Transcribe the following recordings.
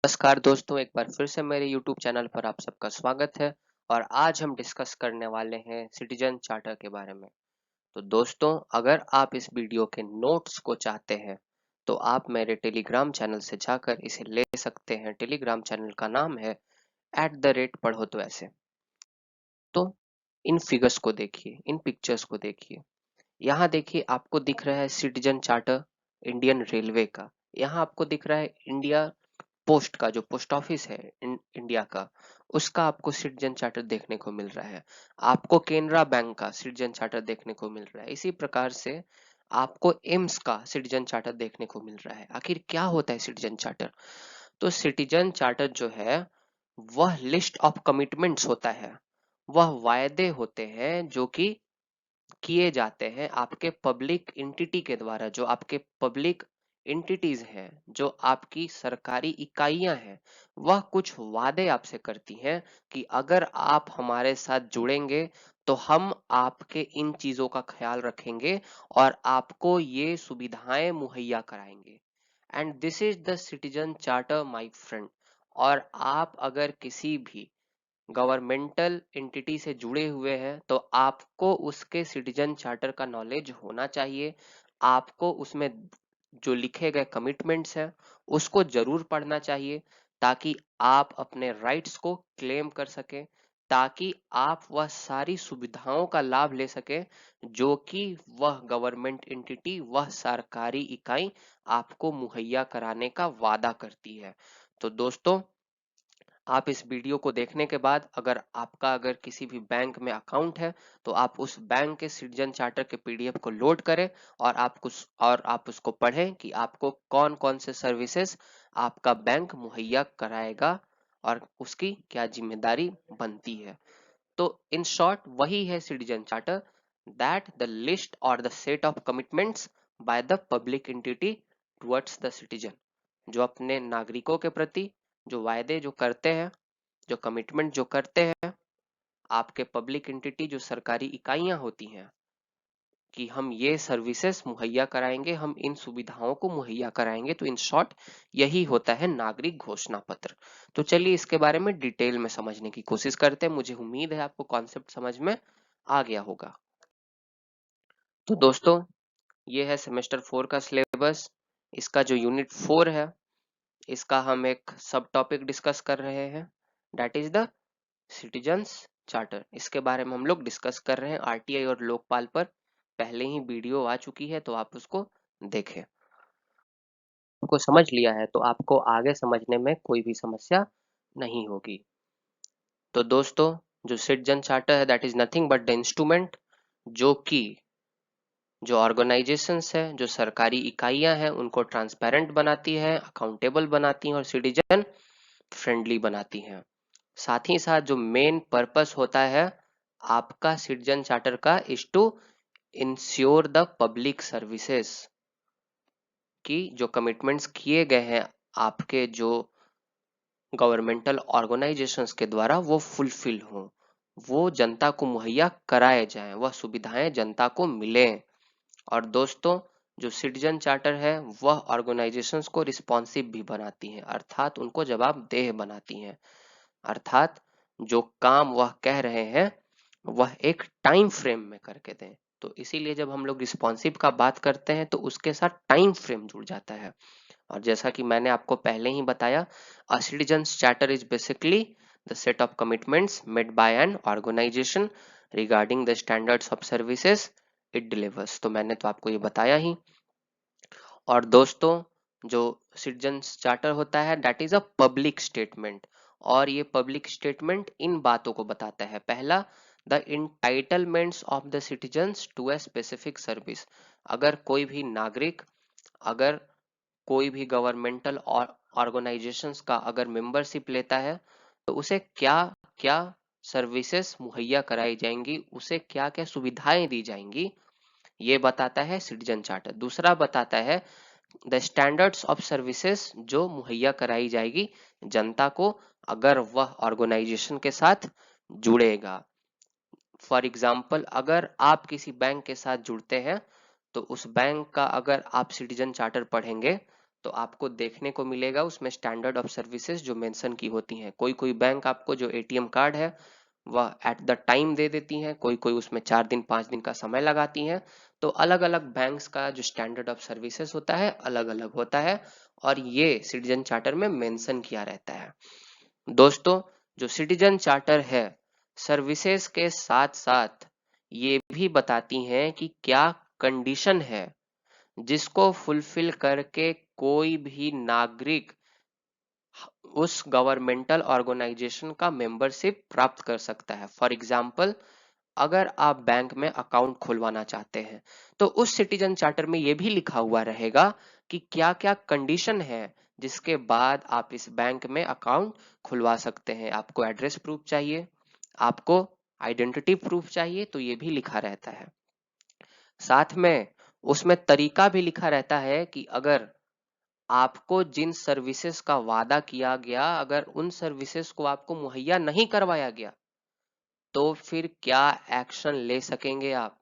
नमस्कार दोस्तों, एक बार फिर से मेरे YouTube चैनल पर आप सबका स्वागत है। और आज हम डिस्कस करने वाले हैं सिटीजन चार्टर के बारे में। तो दोस्तों, अगर आप इस वीडियो के नोट्स को चाहते हैं तो आप मेरे टेलीग्राम चैनल से जाकर इसे ले सकते हैं। टेलीग्राम चैनल का नाम है @पढ़ो तो ऐसे। तो इन फिगर्स को देखिए, इन पिक्चर्स को देखिए। यहाँ देखिए, आपको दिख रहा है सिटीजन चार्टर इंडियन रेलवे का। यहाँ आपको दिख रहा है इंडिया पोस्ट का, जो पोस्ट ऑफिस है इंडिया का, उसका आपको सिटीजन चार्टर देखने को मिल रहा है। आपको केनरा बैंक का सिटीजन चार्टर देखने को मिल रहा है। इसी प्रकार से आपको एम्स का सिटीजन चार्टर देखने को मिल रहा है। आखिर क्या होता है सिटीजन चार्टर? तो सिटीजन चार्टर जो है वह लिस्ट ऑफ कमिटमेंट्स होता है। वह वायदे होते हैं जो कि किए जाते हैं आपके पब्लिक एंटिटी के द्वारा। जो आपके पब्लिक एंटिटीज हैं, जो आपकी सरकारी इकाइयां हैं, वह कुछ वादे आपसे करती हैं कि अगर आप हमारे साथ जुड़ेंगे तो हम आपके इन चीजों का ख्याल रखेंगे और आपको ये सुविधाएं मुहैया कराएंगे। And this is the citizen charter my friend. और आप अगर किसी भी गवर्नमेंटल एंटिटी से जुड़े हुए हैं तो आपको उसके सिटीजन चार्टर का नॉलेज होना चाहिए। आपको उसमें जो लिखे गए कमिटमेंट्स हैं उसको जरूर पढ़ना चाहिए, ताकि आप अपने राइट्स को क्लेम कर सकें, ताकि आप वह सारी सुविधाओं का लाभ ले सकें जो कि वह गवर्नमेंट एंटिटी, वह सरकारी इकाई आपको मुहैया कराने का वादा करती है। तो दोस्तों, आप इस वीडियो को देखने के बाद अगर किसी भी बैंक में अकाउंट है तो आप उस बैंक के सिटीजन चार्टर के पीडीएफ को लोड करें और आप उसको पढ़ें कि आपको कौन कौन से सर्विसेज आपका बैंक मुहैया कराएगा और उसकी क्या जिम्मेदारी बनती है। तो इन शॉर्ट वही है citizen charter, that the list और the set of commitments by the public entity towards the citizen. जो अपने नागरिकों के प्रति जो वायदे जो करते हैं, जो कमिटमेंट जो करते हैं आपके पब्लिक एंटिटी, जो सरकारी इकाइयां होती हैं, कि हम ये सर्विसेज मुहैया कराएंगे, हम इन सुविधाओं को मुहैया कराएंगे। तो इन शॉर्ट यही होता है नागरिक घोषणा पत्र। तो चलिए इसके बारे में डिटेल में समझने की कोशिश करते हैं। मुझे उम्मीद है आपको कॉन्सेप्ट समझ में आ गया होगा। तो दोस्तों, ये है सेमेस्टर 4 का सिलेबस। इसका जो यूनिट 4 है, इसका हम एक सब टॉपिक डिस्कस कर रहे हैं, that is the citizens charter. इसके बारे में हम लोग डिस्कस कर रहे हैं। आरटीआई और लोकपाल पर पहले ही वीडियो आ चुकी है, तो आप उसको देखें। आपको समझ लिया है तो आपको आगे समझने में कोई भी समस्या नहीं होगी। तो दोस्तों, जो सिटीजन चार्टर है that is nothing but the instrument जो कि जो ऑर्गेनाइजेशंस है, जो सरकारी इकाइयां हैं, उनको ट्रांसपेरेंट बनाती है, अकाउंटेबल बनाती हैं और सिटीजन फ्रेंडली बनाती हैं। साथ ही साथ जो मेन पर्पस होता है आपका सिटीजन चार्टर का is to ensure the public services, कि जो कमिटमेंट्स किए गए हैं आपके जो गवर्नमेंटल ऑर्गेनाइजेशंस के द्वारा वो फुलफिल हों, वो जनता को मुहैया कराए जाएं, वह सुविधाएं जनता को मिलें। और दोस्तों, जो सिटीजन चार्टर है वह ऑर्गेनाइजेशंस को रिस्पॉन्सिव भी बनाती हैं, अर्थात उनको जवाबदेह बनाती हैं। अर्थात जो काम वह कह रहे हैं वह एक टाइम फ्रेम में करके दें। तो इसीलिए जब हम लोग रिस्पॉन्सिव का बात करते हैं तो उसके साथ टाइम फ्रेम जुड़ जाता है। और जैसा कि मैंने आपको पहले ही बताया, a citizens charter is basically the set of commitments made by an organisation regarding the standards of services it delivers. तो मैंने तो आपको ये बताया ही। और दोस्तों, जो सिटीजन्स चार्टर होता है that is a public statement. और ये पब्लिक स्टेटमेंट इन बातों को बताता है। पहला, the entitlements of the citizens to a specific service. अगर कोई भी नागरिक, अगर कोई भी गवर्नमेंटल ऑर्गेनाइजेशंस का अगर मेंबरशिप लेता है तो उसे क्या क्या सर्विसेज मुहैया कराई जाएंगी, उसे क्या क्या सुविधाएं दी जाएंगी, ये बताता है सिटीजन चार्टर। दूसरा बताता है द स्टैंडर्ड्स ऑफ सर्विसेज जो मुहैया कराई जाएगी जनता को अगर वह ऑर्गेनाइजेशन के साथ जुड़ेगा। फॉर एग्जाम्पल, अगर आप किसी बैंक के साथ जुड़ते हैं तो उस बैंक का अगर आप सिटीजन चार्टर पढ़ेंगे तो आपको देखने को मिलेगा उसमें स्टैंडर्ड ऑफ सर्विसेज जो मेंशन की होती हैं। कोई कोई बैंक आपको जो एटीएम कार्ड है वह एट द टाइम दे देती हैं, कोई कोई उसमें 4 दिन 5 दिन का समय लगाती हैं। तो अलग अलग बैंक्स का जो स्टैंडर्ड ऑफ सर्विसेज होता है अलग अलग होता है, और ये सिटीजन चार्टर में मेंशन किया रहता है। दोस्तों, जो सिटीजन चार्टर है सर्विसेज के साथ साथ ये भी बताती हैं कि क्या कंडीशन है जिसको फुलफिल करके कोई भी नागरिक उस गवर्नमेंटल ऑर्गेनाइजेशन का मेंबरशिप प्राप्त कर सकता है। फॉर एग्जाम्पल, अगर आप बैंक में अकाउंट खुलवाना चाहते हैं तो उस सिटीजन चार्टर में यह भी लिखा हुआ रहेगा कि क्या क्या कंडीशन है जिसके बाद आप इस बैंक में अकाउंट खुलवा सकते हैं। आपको एड्रेस प्रूफ चाहिए, आपको आइडेंटिटी प्रूफ चाहिए, तो ये भी लिखा रहता है। साथ में उसमें तरीका भी लिखा रहता है कि अगर आपको जिन सर्विसेज का वादा किया गया, अगर उन सर्विसेज को आपको मुहैया नहीं करवाया गया तो फिर क्या एक्शन ले सकेंगे आप,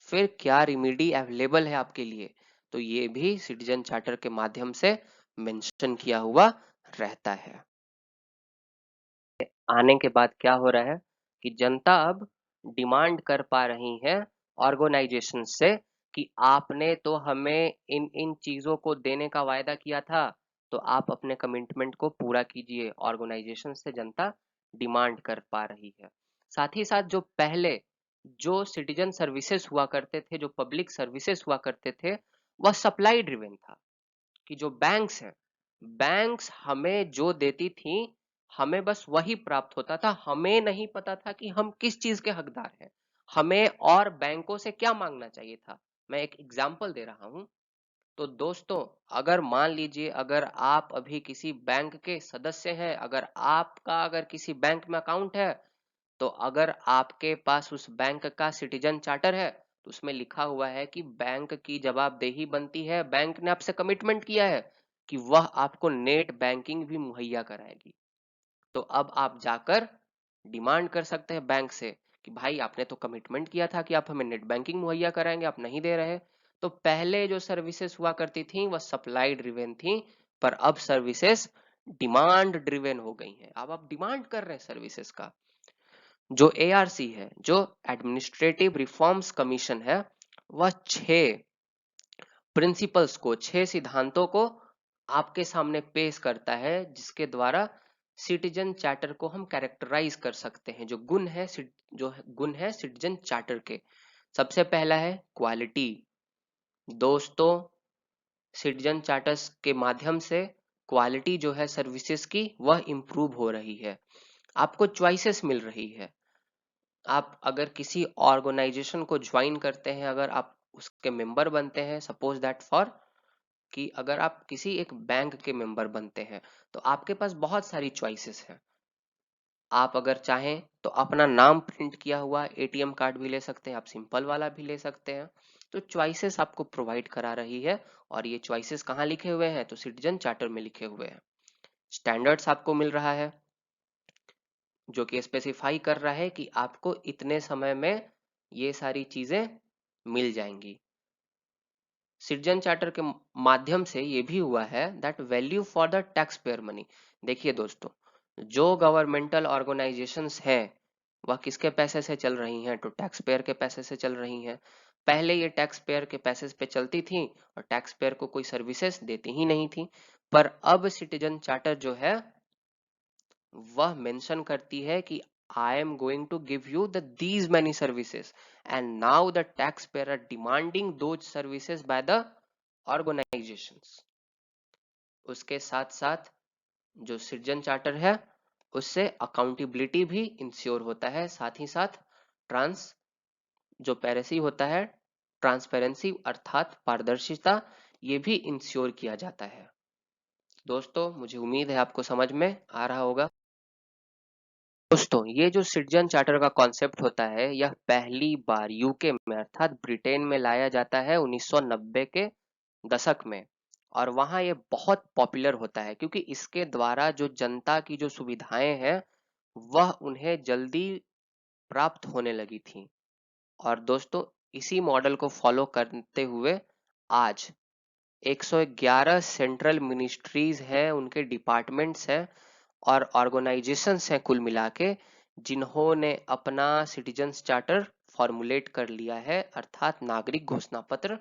फिर क्या रिमीडी अवेलेबल है आपके लिए। तो ये भी सिटीजन चार्टर के माध्यम से मेंशन किया हुआ रहता है। आने के बाद क्या हो रहा है कि जनता अब डिमांड कर पा रही है ऑर्गेनाइजेशन से कि आपने तो हमें इन इन चीजों को देने का वायदा किया था, तो आप अपने कमिटमेंट को पूरा कीजिए। ऑर्गेनाइजेशन से जनता डिमांड कर पा रही है। साथ ही साथ जो पहले जो सिटीजन सर्विसेज हुआ करते थे, जो पब्लिक सर्विसेज हुआ करते थे, वह सप्लाई ड्रिवन था। कि जो बैंक्स हैं, बैंक्स हमें जो देती थी हमें बस वही प्राप्त होता था, हमें नहीं पता था कि हम किस चीज के हकदार हैं, हमें और बैंकों से क्या मांगना चाहिए था। मैं एक एग्जांपल दे रहा हूं। तो दोस्तों, अगर मान लीजिए अगर आप अभी किसी बैंक के सदस्य हैं, अगर किसी बैंक में अकाउंट है, तो अगर आपके पास उस बैंक का सिटीजन चार्टर है तो उसमें लिखा हुआ है कि बैंक की जवाबदेही बनती है, बैंक ने आपसे कमिटमेंट किया है कि वह आपको नेट बैंकिंग भी मुहैया कराएगी। तो अब आप जाकर डिमांड कर सकते हैं बैंक से कि भाई आपने तो कमिटमेंट किया था कि आप हमें नेट बैंकिंग मुहैया कराएंगे, आप नहीं दे रहे। तो पहले जो सर्विसेज हुआ करती थी वह सप्लाई ड्रिवेन थी, पर अब सर्विसेज डिमांड ड्रिवेन हो गई हैं। अब आप डिमांड कर रहे हैं सर्विसेज का। जो एआरसी है, जो एडमिनिस्ट्रेटिव रिफॉर्म्स कमीशन है, वह 6 सिद्धांतों को आपके सामने पेश करता है जिसके द्वारा सिटीजन चार्टर को हम कैरेक्टराइज कर सकते हैं। जो गुण है सिटीजन चार्टर के, सबसे पहला है क्वालिटी। दोस्तों, सिटीजन चार्टर्स के माध्यम से क्वालिटी जो है सर्विसेज की वह इंप्रूव हो रही है, आपको चॉइसेस मिल रही है। आप अगर किसी ऑर्गेनाइजेशन को ज्वाइन करते हैं, अगर आप उसके मेंबर बनते हैं, सपोज दैट फॉर कि अगर आप किसी एक बैंक के मेंबर बनते हैं तो आपके पास बहुत सारी चॉइसेस हैं। आप अगर चाहें तो अपना नाम प्रिंट किया हुआ एटीएम कार्ड भी ले सकते हैं, आप सिंपल वाला भी ले सकते हैं। तो चॉइसेस आपको प्रोवाइड करा रही है, और ये चॉइसेस कहाँ लिखे हुए हैं, तो सिटीजन चार्टर में लिखे हुए हैं। स्टैंडर्ड्स आपको मिल रहा है जो कि स्पेसिफाई कर रहा है कि आपको इतने समय में ये सारी चीजें मिल जाएंगी। सिटीजन चार्टर के माध्यम से ये भी हुआ है that value for the tax payer money. देखिए दोस्तों, जो गवर्नमेंटल ऑर्गेनाइजेशंस हैं वह किसके पैसे से चल रही हैं, तो टैक्स पेयर के पैसे से चल रही हैं। पहले ये टैक्स पेयर के पैसे पे चलती थी और टैक्स पेयर को कोई सर्विसेज देती ही नहीं थी। पर अब सिटीजन चार्टर जो है वह मेंशन करती है कि I am going to give you these many services, and now the taxpayer are demanding those services by the organisations. उसके साथ साथ जो सिटीजन चार्टर है उससे अकाउंटेबिलिटी भी इंश्योर होता है, साथ ही साथ ट्रांस जो पेरेसी होता है, ट्रांसपेरेंसी अर्थात पारदर्शिता, ये भी इंश्योर किया जाता है। दोस्तों, मुझे उम्मीद है आपको समझ में आ रहा होगा। दोस्तों, ये जो सिटीजन चार्टर का कॉन्सेप्ट होता है यह पहली बार यूके में अर्थात ब्रिटेन में लाया जाता है 1990 के दशक में, और वहाँ ये बहुत पॉपुलर होता है क्योंकि इसके द्वारा जो जनता की जो सुविधाएं हैं वह उन्हें जल्दी प्राप्त होने लगी थी। और दोस्तों, इसी मॉडल को फॉलो करते हुए आज 111 सेंट्रल मिनिस्ट्रीज हैं, उनके डिपार्टमेंट्स हैं और ऑर्गेनाइजेशंस हैं कुल मिला के, जिन्होंने अपना सिटीजन्स चार्टर फॉर्मुलेट कर लिया है, अर्थात नागरिक घोषणा पत्र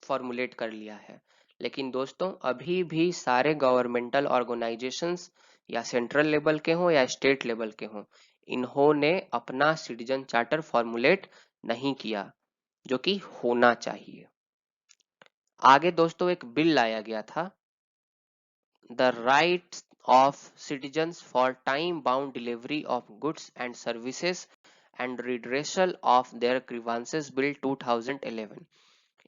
फॉर्मुलेट कर लिया है। लेकिन दोस्तों अभी भी सारे गवर्नमेंटल ऑर्गेनाइजेशंस या सेंट्रल लेवल के हों या स्टेट लेवल के हों, इन्होंने अपना सिटीजन चार्टर फॉर्मुलेट नहीं किया, जो कि होना चाहिए। आगे दोस्तों एक बिल लाया गया था, the rights of citizens for time bound delivery of goods and services and redressal of their grievances bill 2011।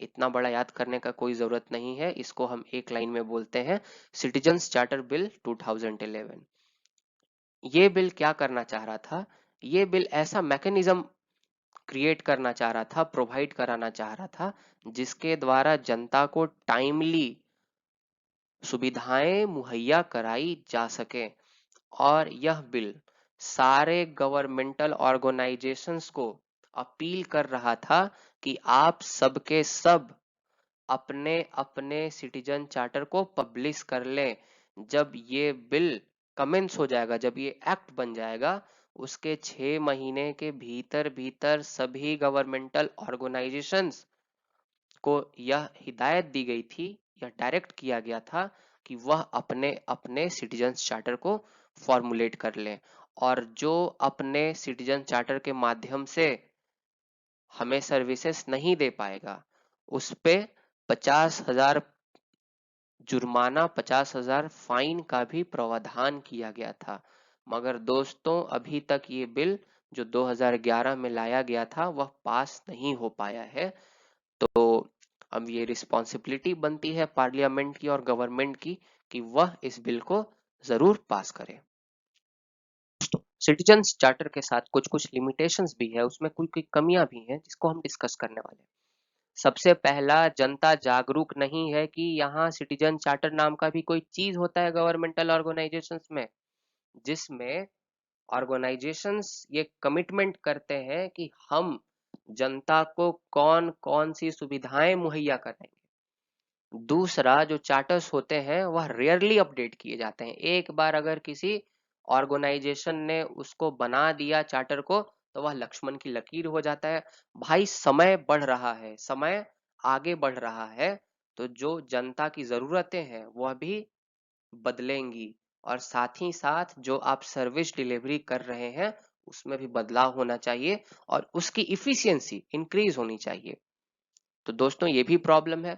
इतना बड़ा याद करने का कोई जरूरत नहीं है, इसको हम एक लाइन में बोलते हैं सिटीजन्स चार्टर बिल 2011। ये बिल क्या करना चाह रहा था? ये बिल ऐसा मैकेनिज्म क्रिएट करना चाह रहा था, प्रोवाइड कराना चाह रहा था, जिसके द्वारा जनता को टाइमली सुविधाएं मुहैया कराई जा सके। और यह बिल सारे गवर्नमेंटल ऑर्गेनाइजेशंस को अपील कर रहा था कि आप सबके सब अपने अपने सिटीजन चार्टर को पब्लिश कर लें। जब ये बिल कमेंस हो जाएगा, जब ये एक्ट बन जाएगा, उसके 6 महीने के भीतर भीतर सभी गवर्नमेंटल ऑर्गेनाइजेशंस को यह हिदायत दी गई थी या डायरेक्ट किया गया था कि वह अपने अपने सिटीजन्स चार्टर को फॉर्मुलेट कर लें। और जो अपने सिटीजन चार्टर के माध्यम से हमें सर्विसेज नहीं दे पाएगा, उस पे 50,000 जुर्माना, 50,000 फाइन का भी प्रावधान किया गया था। मगर दोस्तों अभी तक ये बिल जो 2011 में लाया गया था वह पास नहीं हो पाया है। तो अब ये रिस्पॉन्सिबिलिटी बनती है पार्लियामेंट की और गवर्नमेंट की कि वह इस बिल को जरूर पास करे। सिटीजन्स चार्टर के साथ कुछ कुछ लिमिटेशंस भी है, उसमें कुछ कुछ कमियां भी हैं जिसको हम डिस्कस करने वाले हैं। सबसे पहला, जनता जागरूक नहीं है कि यहाँ सिटीजन चार्टर नाम का भी कोई चीज होता है गवर्नमेंटल ऑर्गेनाइजेशंस में, जिसमें ऑर्गेनाइजेशंस ये कमिटमेंट करते हैं कि हम जनता को कौन कौन सी सुविधाएं मुहैया कराएंगे। दूसरा, जो चार्टर्स होते हैं वह रेयरली अपडेट किए जाते हैं। एक बार अगर किसी ऑर्गेनाइजेशन ने उसको बना दिया चार्टर को, तो वह लक्ष्मण की लकीर हो जाता है। भाई समय बढ़ रहा है, समय आगे बढ़ रहा है, तो जो जनता की जरूरतें हैं वह भी बदलेंगी, और साथ ही साथ जो आप सर्विस डिलीवरी कर रहे हैं उसमें भी बदलाव होना चाहिए और उसकी इफिशियंसी इंक्रीज होनी चाहिए। तो दोस्तों ये भी प्रॉब्लम है।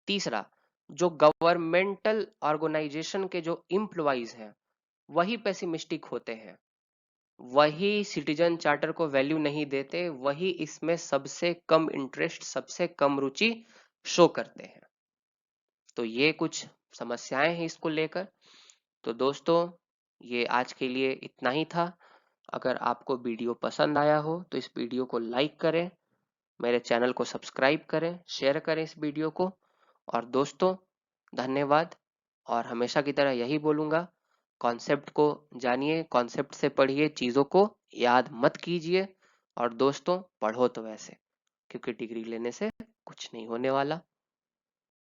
तीसरा, जो गवर्नमेंटल ऑर्गेनाइजेशन के जो एम्प्लॉइज हैं वही पेसिमिस्टिक होते हैं, वही सिटीजन चार्टर को वैल्यू नहीं देते, वही इसमें सबसे कम इंटरेस्ट, सबसे कम रुचि शो करते हैं। तो ये कुछ समस्याएं हैं इसको लेकर। तो दोस्तों ये आज के लिए इतना ही था। अगर आपको वीडियो पसंद आया हो तो इस वीडियो को लाइक करें, मेरे चैनल को सब्सक्राइब करें, शेयर करें इस वीडियो को। और दोस्तों धन्यवाद। और हमेशा की तरह यही बोलूँगा, कॉन्सेप्ट को जानिए, कॉन्सेप्ट से पढ़िए, चीज़ों को याद मत कीजिए। और दोस्तों पढ़ो तो वैसे, क्योंकि डिग्री लेने से कुछ नहीं होने वाला।